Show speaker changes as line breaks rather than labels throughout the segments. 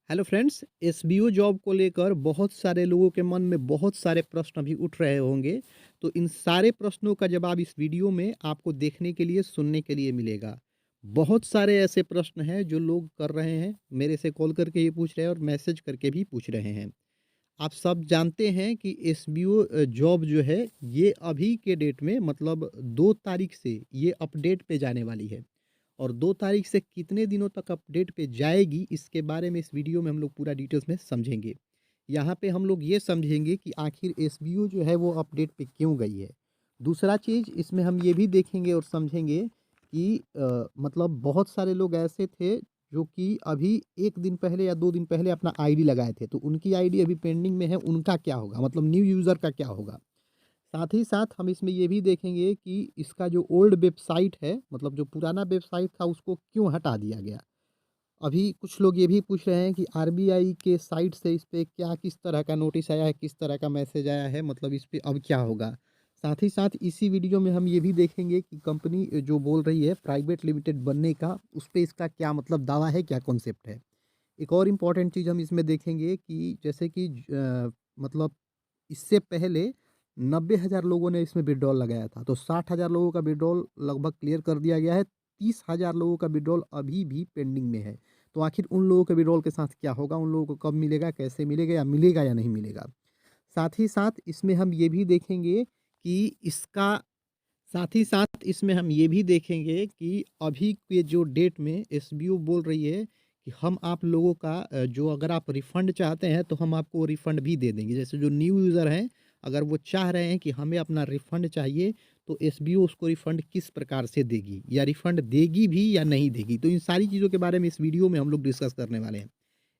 Hello friends, SBO job को लेकर बहुत सारे लोगों के मन में बहुत सारे प्रश्न अभी उठ रहे होंगे। तो इन सारे प्रश्नों का जवाब इस वीडियो में आपको देखने के लिए, सुनने के लिए मिलेगा। बहुत सारे ऐसे प्रश्न हैं जो लोग कर रहे हैं, मेरे से कॉल करके ये पूछ रहे हैं और मैसेज करके भी पूछ रहे हैं। आप सब जानते हैं कि एसबीओ जॉब जो है, ये अभी के डेट में मतलब 2 तारीख से ये अपडेट पे जाने वाली है। और 2 तारीख से कितने दिनों तक अपडेट पे जाएगी, इसके बारे में इस वीडियो में हम लोग पूरा डिटेल्स में समझेंगे। यहाँ पे हम लोग ये समझेंगे कि आखिर एसबीओ जो है वो अपडेट पे क्यों गई है। दूसरा चीज़ इसमें हम ये भी देखेंगे और समझेंगे कि मतलब बहुत सारे लोग ऐसे थे जो कि अभी 1 दिन पहले या 2 दिन पहले अपना आईडी लगाए थे, तो उनकी आईडी अभी पेंडिंग में है, उनका क्या होगा? मतलब न्यू यूज़र का क्या होगा? साथ ही साथ हम इसमें ये भी देखेंगे कि इसका जो ओल्ड वेबसाइट है, मतलब जो पुराना वेबसाइट था उसको क्यों हटा दिया गया। अभी कुछ लोग ये भी पूछ रहे हैं कि आरबीआई के साइट से इस पे क्या किस तरह का नोटिस आया है, किस तरह का मैसेज आया है, मतलब इस पे अब क्या होगा। साथ ही साथ इसी वीडियो में हम ये भी देखेंगे कि कंपनी जो बोल रही है प्राइवेट लिमिटेड बनने का, उस पे इसका क्या मतलब दावा है, क्या कॉन्सेप्ट है। एक और इम्पॉर्टेंट चीज़ हम इसमें देखेंगे कि जैसे कि मतलब इससे पहले 90,000 लोगों ने इसमें विथड्रॉल लगाया था, तो 60,000 लोगों का विथड्रॉल लगभग क्लियर कर दिया गया है। 30,000 लोगों का विथड्रॉल अभी भी पेंडिंग में है। तो आखिर उन लोगों के विथड्रॉल के साथ क्या होगा? उन लोगों को कब मिलेगा, कैसे मिलेगा या नहीं मिलेगा? साथ ही साथ इसमें हम ये भी देखेंगे कि इसका साथ ही साथ इसमें हम ये भी देखेंगे कि अभी के जो डेट में एसबीओ बोल रही है कि हम आप लोगों का जो अगर आप रिफ़ंड चाहते हैं तो हम आपको रिफ़ंड भी दे देंगे। जैसे जो न्यू यूज़र हैं, अगर वो चाह रहे हैं कि हमें अपना रिफ़ंड चाहिए, तो एसबीओ उसको रिफ़ंड किस प्रकार से देगी या रिफ़ंड देगी भी या नहीं देगी। तो इन सारी चीज़ों के बारे में इस वीडियो में हम लोग डिस्कस करने वाले हैं।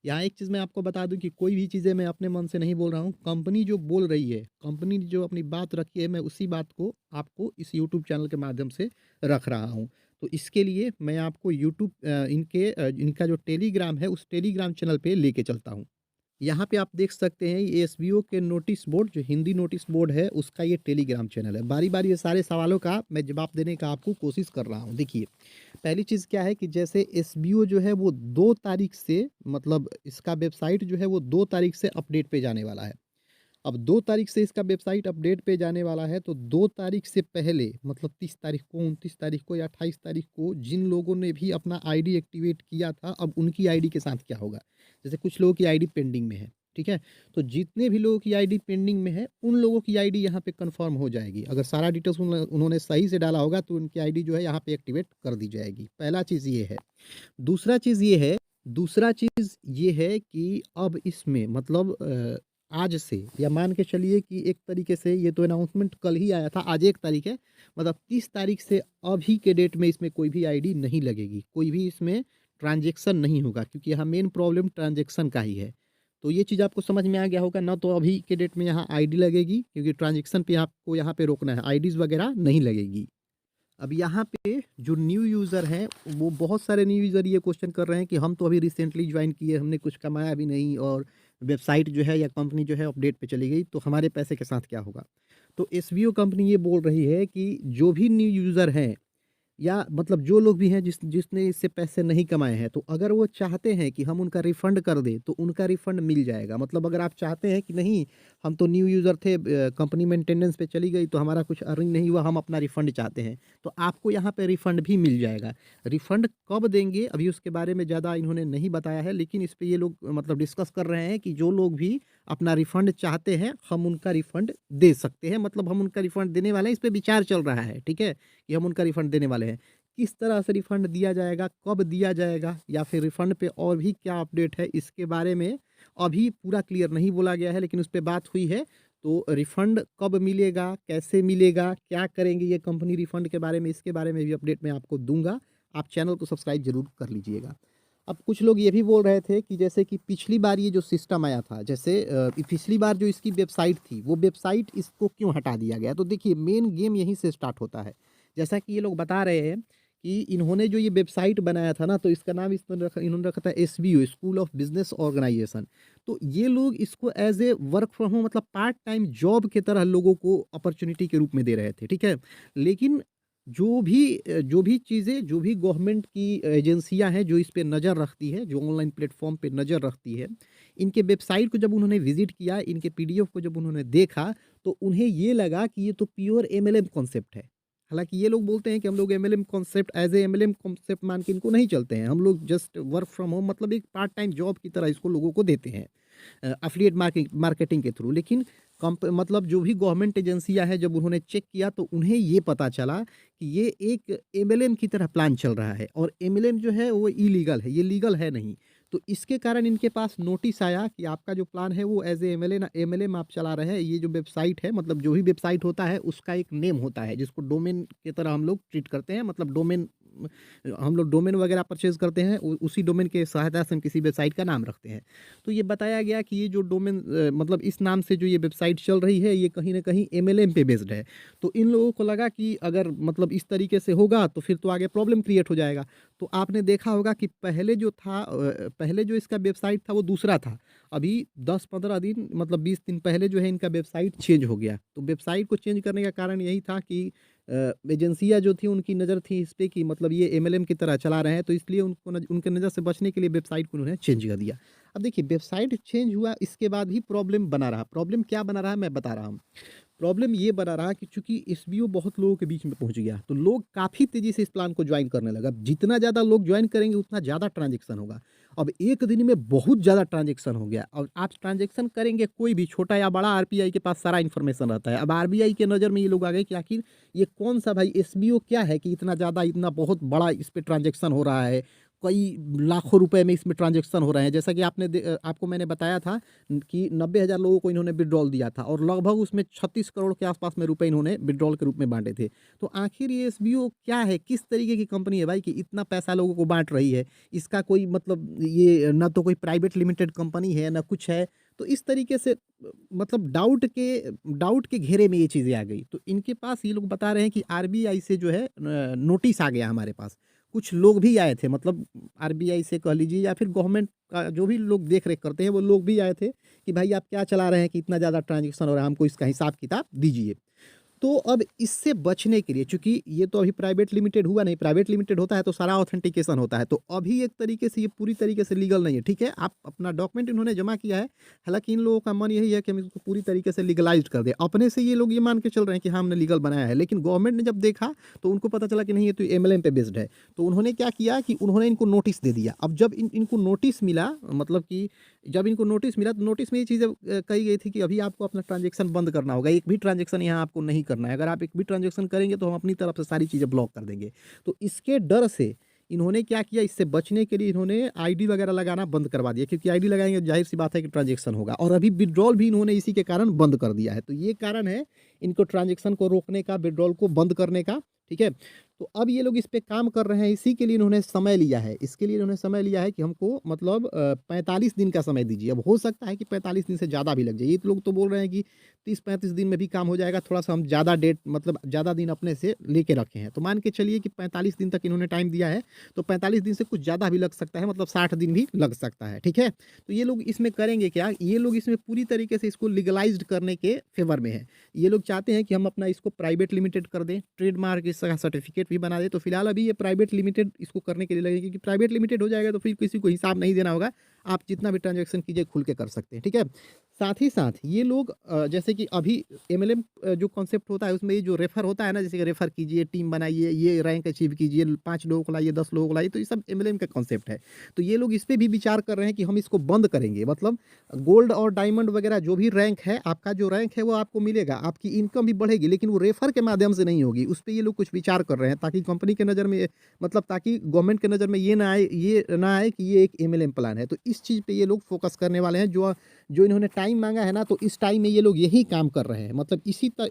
यहाँ एक चीज़ मैं आपको बता दूँ कि कोई भी चीज़ें मैं अपने मन से नहीं बोल रहा हूँ। कंपनी जो बोल रही है, कंपनी ने जो अपनी बात रखी है, मैं उसी बात को आपको इस यूट्यूब चैनल के माध्यम से रख रहा हूँ। तो इसके लिए मैं आपको इनका जो टेलीग्राम है, उस टेलीग्राम चैनल पे लेके चलता हूँ। यहाँ पे आप देख सकते हैं ये एसबीओ के नोटिस बोर्ड, जो हिंदी नोटिस बोर्ड है, उसका ये टेलीग्राम चैनल है। बारी-बारी ये सारे सवालों का मैं जवाब देने का आपको कोशिश कर रहा हूँ। देखिए, पहली चीज़ क्या है कि जैसे एसबीओ जो है वो 2 तारीख से, मतलब इसका वेबसाइट जो है वो 2 तारीख से अपडेट पे जाने वाला है। अब 2 तारीख से इसका वेबसाइट अपडेट पे जाने वाला है, तो 2 तारीख से पहले मतलब 30 तारीख को, 29 तारीख को या 28 तारीख को जिन लोगों ने भी अपना आईडी एक्टिवेट किया था, अब उनकी आईडी के साथ क्या होगा? जैसे कुछ लोगों की आईडी पेंडिंग में है, ठीक है? तो जितने भी लोगों की आईडी पेंडिंग में है, उन लोगों की आईडी यहाँ पे कन्फर्म हो जाएगी। अगर सारा डिटेल्स उन्होंने सही से डाला होगा, तो उनकी आईडी जो है यहाँ पे एक्टिवेट कर दी जाएगी। पहला चीज़ ये है। दूसरा चीज़ ये है दूसरा चीज़ ये है कि अब इसमें मतलब आज से या मान के चलिए कि एक तरीके से ये तो अनाउंसमेंट कल ही आया था, आज 1 तारीख है, मतलब 30 तारीख से अभी के डेट में इसमें कोई भी आईडी नहीं लगेगी, कोई भी इसमें ट्रांज़ैक्शन नहीं होगा, क्योंकि यहाँ मेन प्रॉब्लम ट्रांज़ैक्शन का ही है। तो ये चीज़ आपको समझ में आ गया होगा ना, तो अभी के डेट में यहाँ आईडी लगेगी, क्योंकि ट्रांज़ैक्शन पे आपको यहाँ पे रोकना है, आईडीज़ वगैरह नहीं लगेगी। अब यहाँ पे जो न्यू यूज़र हैं, वो बहुत सारे न्यू यूज़र ये क्वेश्चन कर रहे हैं कि हम तो अभी रिसेंटली ज्वाइन किए, हमने कुछ कमाया भी नहीं और वेबसाइट जो है या कंपनी जो है अपडेट पे चली गई, तो हमारे पैसे के साथ क्या होगा? तो एसबीओ कंपनी ये बोल रही है कि जो भी न्यू यूज़र हैं या मतलब जो लोग भी हैं जिसने इससे पैसे नहीं कमाए हैं, तो अगर वो चाहते हैं कि हम उनका रिफ़ंड कर दें, तो उनका रिफ़ंड मिल जाएगा। मतलब अगर आप चाहते हैं कि नहीं, हम तो न्यू यूज़र थे, कंपनी मेंटेनेंस पे चली गई, तो हमारा कुछ अर्निंग नहीं हुआ, हम अपना रिफ़ंड चाहते हैं, तो आपको यहाँ पे रिफ़ंड भी मिल जाएगा। रिफ़ंड कब देंगे, अभी उसके बारे में ज़्यादा इन्होंने नहीं बताया है, लेकिन इस पे ये लोग मतलब डिस्कस कर रहे हैं कि जो लोग भी अपना रिफ़ंड चाहते हैं, हम उनका रिफ़ंड दे सकते हैं। मतलब हम उनका रिफ़ंड देने वाले हैं, इस पे विचार चल रहा है, ठीक है? कि हम उनका रिफ़ंड देने वाले हैं। किस तरह से रिफ़ंड दिया जाएगा, कब दिया जाएगा या फिर रिफ़ंड पे और भी क्या अपडेट है, इसके बारे में अभी पूरा क्लियर नहीं बोला गया है, लेकिन उस पे बात हुई है। तो रिफ़ंड कब मिलेगा, कैसे मिलेगा, क्या करेंगे ये कंपनी रिफ़ंड के बारे में, इसके बारे में भी अपडेट मैं आपको दूँगा। आप चैनल को सब्सक्राइब ज़रूर कर लीजिएगा। अब कुछ लोग ये भी बोल रहे थे कि जैसे कि पिछली बार ये जो सिस्टम आया था, जैसे पिछली बार जो इसकी वेबसाइट थी, वो वेबसाइट इसको क्यों हटा दिया गया? तो देखिए, मेन गेम यहीं से स्टार्ट होता है। जैसा कि ये लोग बता रहे हैं कि इन्होंने जो ये वेबसाइट बनाया था ना, तो इसका नाम इन्होंने रखा था SBO, school of business organisation. तो ये लोग इसको as a work from home, मतलब पार्ट टाइम जॉब की तरह लोगों को अपॉर्च्युनिटी के रूप में दे रहे थे, ठीक है? लेकिन जो भी चीज़ें, जो भी गवर्नमेंट की एजेंसियाँ हैं, जो इस पे नज़र रखती है, जो ऑनलाइन प्लेटफ़ॉर्म पे नज़र रखती है, इनके वेबसाइट को जब उन्होंने विज़िट किया, इनके पीडीएफ को जब उन्होंने देखा, तो उन्हें ये लगा कि ये तो प्योर एमएलएम कॉन्सेप्ट है। हालाँकि ये लोग बोलते हैं कि हम लोग MLM concept as a MLM concept मान के इनको नहीं चलते हैं। हम लोग जस्ट वर्क फ्रॉम होम मतलब एक पार्ट टाइम जॉब की तरह इसको लोगों को देते हैं। एफ़िलिएट मार्केटिंग के थ्रू। लेकिन मतलब जो भी गवर्नमेंट एजेंसियाँ हैं, जब उन्होंने चेक किया तो उन्हें ये पता चला कि ये एक एमएलएम की तरह प्लान चल रहा है और एमएलएम जो है वो इलीगल है, ये लीगल है नहीं। तो इसके कारण इनके पास नोटिस आया कि आपका जो प्लान है वो एज़ ए एमएलएम आप चला रहे हैं। ये जो वेबसाइट है, मतलब जो भी वेबसाइट होता है उसका एक नेम होता है जिसको डोमेन की तरह हम लोग ट्रीट करते हैं। मतलब डोमेन हम लोग डोमेन वगैरह परचेज़ करते हैं, उ उसी डोमेन के सहायता से हम किसी वेबसाइट का नाम रखते हैं। तो ये बताया गया कि ये जो डोमेन मतलब इस नाम से जो ये वेबसाइट चल रही है, ये कहीं न कहीं एमएलएम पे बेस्ड है। तो इन लोगों को लगा कि अगर मतलब इस तरीके से होगा तो फिर तो आगे प्रॉब्लम क्रिएट हो जाएगा। तो आपने देखा होगा कि पहले जो था पहले जो इसका वेबसाइट था वो दूसरा था। अभी 10-15 दिन मतलब 20 दिन पहले जो है इनका वेबसाइट चेंज हो गया। तो वेबसाइट को चेंज करने का कारण यही था कि एजेंसियाँ जो थी उनकी नज़र थी इस पे कि मतलब ये एमएलएम की तरह चला रहे हैं, तो इसलिए उनको उनके नज़र से बचने के लिए वेबसाइट को उन्होंने चेंज कर दिया। अब देखिए वेबसाइट चेंज हुआ, इसके बाद भी प्रॉब्लम बना रहा। प्रॉब्लम क्या बना रहा मैं बता रहा हूँ। प्रॉब्लम ये बना रहा कि चूँकि एसबीओ बहुत लोगों के बीच में पहुँच गया, तो लोग काफ़ी तेज़ी से इस प्लान को जॉइन करने लगा। अब जितना ज़्यादा लोग जॉइन करेंगे उतना ज़्यादा ट्रांज़ैक्शन होगा। अब एक दिन में बहुत ज़्यादा ट्रांज़ैक्शन हो गया। अब आप ट्रांज़ैक्शन करेंगे कोई भी छोटा या बड़ा, आरबीआई के पास सारा इन्फॉर्मेशन रहता है। अब आरबीआई के नज़र में ये लोग आ गए कि आखिर ये कौन-सा भाई एसबीओ क्या है कि इतना ज़्यादा, इतना बहुत बड़ा इस पे ट्रांज़ैक्शन हो रहा है। कई लाखों रुपए में इसमें ट्रांज़ैक्शन हो रहे हैं। जैसा कि आपको मैंने बताया था कि 90,000 लोगों को इन्होंने विथड्रॉल दिया था और लगभग उसमें 36 करोड़ के आसपास में रुपए इन्होंने विथड्रॉल के रूप में बाँटे थे। तो आखिर ये एसबीओ क्या है? किस तरीके की कंपनी है भाई कि इतना पैसा लोगों को बाँट रही है? इसका कोई मतलब ये ना तो कोई प्राइवेट लिमिटेड कंपनी है, ना कुछ है। तो इस तरीके से मतलब डाउट के घेरे में ये चीज़ें आ गई। तो इनके पास ये लोग बता रहे हैं कि आरबीआई से जो है नोटिस आ गया हमारे पास। कुछ लोग भी आए थे, मतलब आरबीआई से कह लीजिए या फिर गवर्नमेंट का जो भी लोग देख-रेख करते हैं, वो लोग भी आए थे कि भाई आप क्या चला रहे हैं कि इतना ज़्यादा ट्रांज़ैक्शन हो रहा है, हमको इसका हिसाब-किताब दीजिए। तो अब इससे बचने के लिए, चूँकि ये तो अभी प्राइवेट लिमिटेड हुआ नहीं, प्राइवेट लिमिटेड होता है तो सारा ऑथेंटिकेशन होता है। तो अभी एक तरीके से ये पूरी तरीके से लीगल नहीं है, ठीक है? आप अपना डॉक्यूमेंट इन्होंने जमा किया है, हालाँकि इन लोगों का मन यही है कि हम इसको पूरी तरीके से लीगलाइज़्ड कर दें। अपने से ये लोग ये मान के चल रहे हैं कि हाँ, हमने लीगल बनाया है, लेकिन गवर्नमेंट ने जब देखा तो उनको पता चला कि नहीं, ये तो एमएलएम पे बेस्ड है। तो उन्होंने क्या किया कि उन्होंने इनको नोटिस दे दिया। अब जब इनको नोटिस मिला, मतलब कि जब इनको नोटिस मिला, तो नोटिस में ये चीज़ें कही गई थी कि अभी आपको अपना ट्रांज़ैक्शन बंद करना होगा। एक भी ट्रांज़ैक्शन यहाँ आपको नहीं करना है। अगर आप एक भी ट्रांज़ैक्शन करेंगे तो हम अपनी तरफ से सारी चीज़ें ब्लॉक कर देंगे। तो इसके डर से इन्होंने क्या किया, इससे बचने के लिए इन्होंने आईडी वगैरह लगाना बंद करवा दिया, क्योंकि आईडी लगाएँगे ज़ाहिर-सी बात है कि ट्रांज़ैक्शन होगा और अभी विथड्रॉल भी इन्होंने इसी के कारण बंद कर दिया है। तो ये कारण है इनको ट्रांज़ैक्शन को रोकने का, विथड्रॉल को बंद करने का, ठीक है? तो अब ये लोग इस पे काम कर रहे हैं, इसी के लिए इन्होंने समय लिया है। इसके लिए इन्होंने समय लिया है कि हमको मतलब 45 दिन का समय दीजिए। अब हो सकता है कि 45 दिन से ज़्यादा भी लग जाए। ये लोग तो बोल रहे हैं कि 30-35 दिन में भी काम हो जाएगा, थोड़ा-सा हम ज़्यादा डेट मतलब ज़्यादा दिन अपने से लेके रखे हैं। तो मान के चलिए कि 45 दिन तक इन्होंने टाइम दिया है, तो 45 दिन से कुछ ज़्यादा भी लग सकता है, मतलब 60 दिन भी लग सकता है, ठीक है? तो ये लोग इसमें करेंगे क्या, ये लोग इसमें पूरी तरीके से इसको लीगलाइज़्ड करने के फ़ेवर में हैं। ये लोग चाहते हैं कि हम अपना इसको प्राइवेट लिमिटेड कर दें, ट्रेडमार्क इसका सर्टिफ़िकेट भी बना दें। तो फिलहाल अभी ये प्राइवेट लिमिटेड इसको करने के लिए लगे, क्योंकि प्राइवेट लिमिटेड हो जाएगा तो फिर किसी को हिसाब नहीं देना होगा। आप जितना भी ट्रांज़ैक्शन कीजिए खुल के कर सकते हैं, ठीक है? साथ ही साथ ये लोग जैसे कि अभी एमएलएम जो कॉन्सेप्ट होता है उसमें ये जो रेफ़र होता है ना, जैसे कि रेफ़र कीजिए, टीम बनाइए, ये रैंक अचीव कीजिए, 5 लोगों को लाइए, 10 लोगों को लाइए, तो ये सब एमएलएम का कॉन्सेप्ट है। तो ये लोग इस पे भी विचार कर रहे हैं कि हम इसको बंद करेंगे, मतलब गोल्ड और डायमंड वगैरह जो भी रैंक है, आपका जो रैंक है वो आपको मिलेगा, आपकी इनकम भी बढ़ेगी, लेकिन वो रेफ़र के माध्यम से नहीं होगी। उस पे ये लोग कुछ विचार कर रहे हैं ताकि कंपनी के नज़र में मतलब ताकि गवर्नमेंट के नज़र में ये ना आए कि ये एक एमएलएम प्लान है। तो इस चीज़ पे ये लोग फ़ोकस करने वाले हैं। जो जो इन्होंने टाइम माँगा है ना, तो इस टाइम में ये लोग यही काम कर रहे हैं। मतलब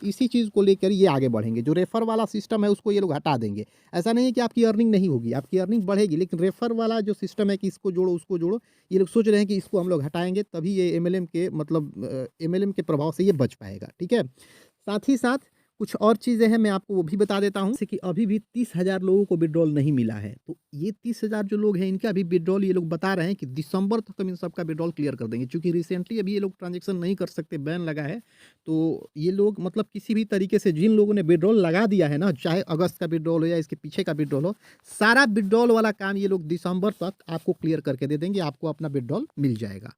इसी चीज़ को लेकर ये आगे बढ़ेंगे। जो रेफ़र वाला सिस्टम है उसको ये लोग हटा देंगे। ऐसा नहीं है कि आपकी अर्निंग नहीं होगी, आपकी अर्निंग बढ़ेगी, लेकिन रेफ़र वाला जो सिस्टम है कि इसको जोड़ो, उसको जोड़ो, ये लोग सोच रहे हैं कि इसको हम लोग हटाएँगे, तभी ये एमएलएम के मतलब एमएलएम के प्रभाव से ये बच पाएगा, ठीक है? साथ ही साथ कुछ और चीज़ें हैं मैं आपको वो भी बता देता हूँ, जैसे कि अभी भी 30,000 लोगों को विथड्रॉल नहीं मिला है। तो ये 30,000 जो लोग हैं इनका अभी विथड्रॉल ये लोग बता रहे हैं कि दिसंबर तक हम इन सबका विथड्रॉल क्लियर कर देंगे। चूँकि रिसेंटली अभी ये लोग ट्रांज़ैक्शन नहीं कर सकते, बैन लगा है। तो ये लोग मतलब किसी भी तरीके से जिन लोगों ने विथड्रॉल लगा दिया है ना, चाहे अगस्त का विथड्रॉल हो या इसके पीछे का विथड्रॉल हो, सारा विथड्रॉल वाला काम ये लोग दिसंबर तक आपको क्लियर करके दे देंगे, आपको अपना विथड्रॉल मिल जाएगा।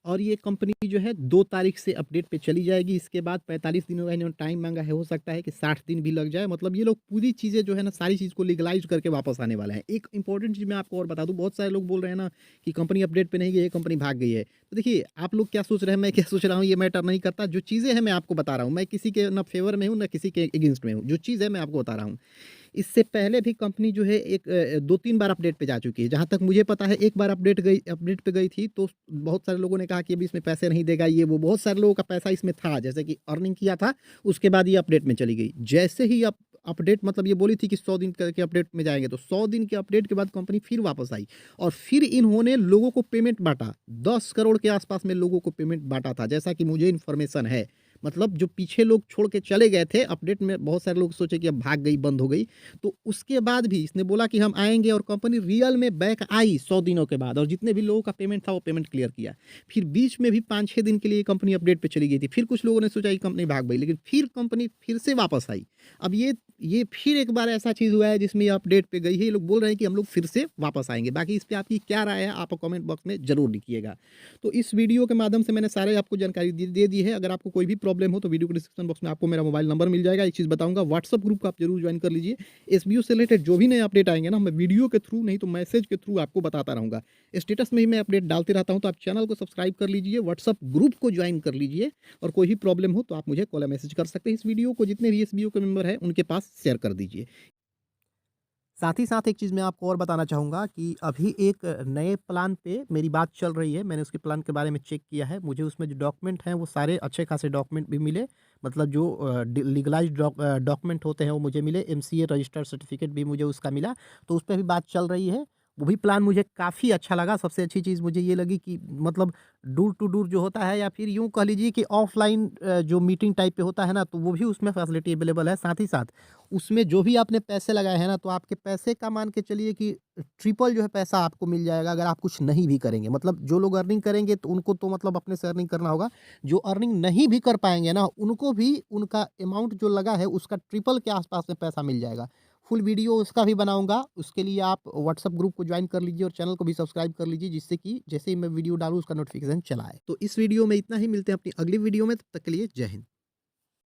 और ये कंपनी जो है 2 तारीख से अपडेट पे चली जाएगी, इसके बाद 45 दिनों का इन्होंने टाइम माँगा है, हो सकता है कि 60 दिन भी लग जाए। मतलब ये लोग पूरी चीज़ें जो है ना, सारी चीज़ को लीगलाइज़ करके वापस आने वाले हैं। एक इम्पोर्टेंट चीज़ मैं आपको और बता दूँ, बहुत सारे लोग बोल रहे हैं ना कि कंपनी अपडेट पे नहीं गई है, कंपनी भाग गई है। तो देखिए, आप लोग क्या सोच रहे हैं, मैं क्या सोच रहा हूँ, ये मैटर नहीं करता। जो चीज़ें हैं मैं आपको बता रहा हूँ, मैं किसी के ना फ़ेवर में हूँ, ना किसी के अगेंस्ट में हूँ। जो चीज़ है मैं आपको बता रहा हूँ। इससे पहले भी कंपनी जो है एक 2-3 बार अपडेट पे जा चुकी है। जहाँ तक मुझे पता है, एक बार अपडेट पे गई थी तो बहुत सारे लोगों ने कहा कि अभी इसमें पैसे नहीं देगा ये वो। बहुत सारे लोगों का पैसा इसमें था, जैसे कि अर्निंग किया था, उसके बाद ये अपडेट में चली गई। जैसे ही अपडेट मतलब ये बोली थी कि 100 दिन के अपडेट में जाएँगे, तो 100 दिन के अपडेट के बाद कंपनी फिर वापस आई और फिर इन्होंने लोगों को पेमेंट बाँटा। 10 करोड़ के आस-पास में लोगों को पेमेंट बाँटा था, जैसा कि मुझे इन्फॉर्मेशन है। मतलब जो पीछे लोग छोड़ के चले गए थे अपडेट में, बहुत सारे लोग सोचे कि अब भाग गई, बंद हो गई। तो उसके बाद भी इसने बोला कि हम आएँगे और कंपनी रियल में बैक आई 100 दिनों के बाद और जितने भी लोगों का पेमेंट था वो पेमेंट क्लियर किया। फिर बीच में भी 5-6 दिन के लिए कंपनी अपडेट पे चली गई थी। फिर कुछ लोगों ने सोचा कि कंपनी भाग गई, लेकिन फिर कंपनी फिर से वापस आई। अब ये फिर एक बार ऐसा चीज़ हुआ है जिसमें ये अपडेट पे गई है। ये लोग बोल रहे हैं कि हम लोग फिर से वापस आएँगे। बाकी इस पे आपकी क्या राय है, आप कमेंट बॉक्स में ज़रूर लिखिएगा। तो इस वीडियो के माध्यम से मैंने सारे आपको जानकारी दे दी है। अगर आपको कोई भी प्रॉब्लम हो तो वीडियो के डिस्क्रिप्शन बॉक्स में आपको मेरा मोबाइल नंबर मिल जाएगा। एक चीज़ बताऊँगा, व्हाट्सएप ग्रुप को आप ज़रूर जॉइन कर लीजिए। एसबीओ से रिलेटेड जो भी नए अपडेट आएँगे ना, मैं वीडियो के थ्रू नहीं तो मैसेज के थ्रू आपको बताता रहूँगा। स्टेटस में ही मैं अपडेट डालते रहता हूँ, तो आप चैनल को सब्सक्राइब कर लीजिए, व्हाट्सएप ग्रुप को जॉइन कर लीजिए और कोई भी प्रॉब्लम हो तो आप मुझे कॉल या मैसेज कर सकते हैं। इस वीडियो को जितने भी एसबीओ के मेंबर हैं उनके पास शेयर कर दीजिए। साथ ही साथ एक चीज़ मैं आपको और बताना चाहूँगा कि अभी एक नए प्लान पे मेरी बात चल रही है। मैंने उसके प्लान के बारे में चेक किया है। मुझे उसमें जो डॉक्यूमेंट हैं वो सारे अच्छे खासे डॉक्यूमेंट भी मिले। मतलब जो लीगलाइज्ड डॉक्यूमेंट होते हैं वो मुझे मिले। एमसीए रजिस्टर्ड सर्टिफिकेट भी मुझे उसका मिला। तो उस पे भी बात चल रही है। वो भी प्लान मुझे काफ़ी अच्छा लगा। सबसे अच्छी चीज़ मुझे ये लगी कि मतलब डोर टू डोर जो होता है या फिर यूँ कह लीजिए कि ऑफ़लाइन जो मीटिंग टाइप पे होता है ना, तो वो भी उसमें फैसिलिटी अवेलेबल है। साथ ही साथ उसमें जो भी आपने पैसे लगाए हैं ना, तो आपके पैसे का मान के चलिए कि ट्रिपल जो है पैसा आपको मिल जाएगा अगर आप कुछ नहीं भी करेंगे। मतलब जो लोग अर्निंग करेंगे तो उनको तो मतलब अपने से अर्निंग करना होगा। जो अर्निंग नहीं भी कर पाएँगे ना, उनको भी उनका अमाउंट जो लगा है उसका ट्रिपल के आस-पास में पैसा मिल जाएगा। फुल वीडियो उसका भी बनाऊँगा, उसके लिए आप व्हाट्सएप ग्रुप को जॉइन कर लीजिए और चैनल को भी सब्सक्राइब कर लीजिए, जिससे कि जैसे ही मैं वीडियो डालूँ उसका नोटिफ़िकेशन चला आए। तो इस वीडियो में इतना ही, मिलते हैं अपनी अगली वीडियो में, तब तक के लिए जय हिंद।